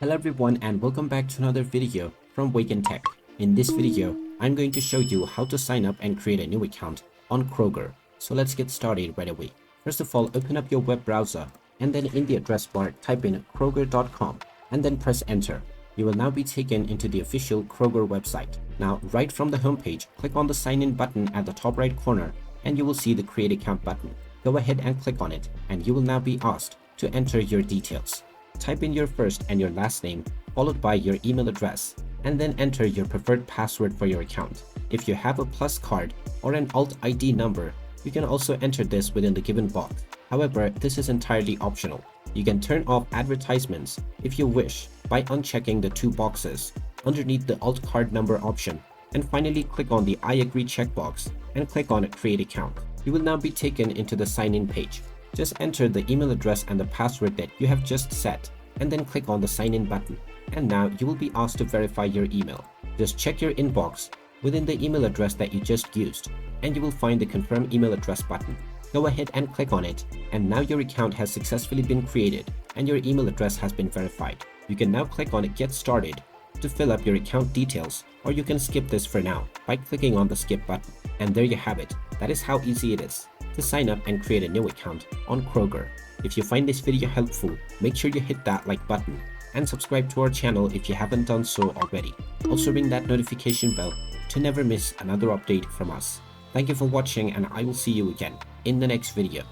Hello everyone and welcome back to another video from Wake&Tech. In this video, I'm going to show you how to sign up and create a new account on Kroger. So let's get started right away. First of all, open up your web browser and then in the address bar type in kroger.com and then press enter. You will now be taken into the official Kroger website. Now right from the homepage, click on the sign in button at the top right corner and you will see the create account button. Go ahead and click on it and you will now be asked to enter your details. Type in your first and your last name, followed by your email address, and then enter your preferred password for your account. If you have a Plus card or an Alt ID number, you can also enter this within the given box. However, this is entirely optional. You can turn off advertisements if you wish by unchecking the two boxes underneath the Alt card number option, and finally click on the I agree checkbox and click on create account. You will now be taken into the sign in page. Just enter the email address and the password that you have just set and then click on the sign in button. And now you will be asked to verify your email. Just check your inbox within the email address that you just used and you will find the confirm email address button. Go ahead and click on it and now your account has successfully been created and your email address has been verified. You can now click on get started to fill up your account details, or you can skip this for now by clicking on the skip button. And there you have it. That is how easy it is to sign up and create a new account on Kroger. If you find this video helpful, make sure you hit that like button and subscribe to our channel if you haven't done so already. Also ring that notification bell to never miss another update from us. Thank you for watching and I will see you again in the next video.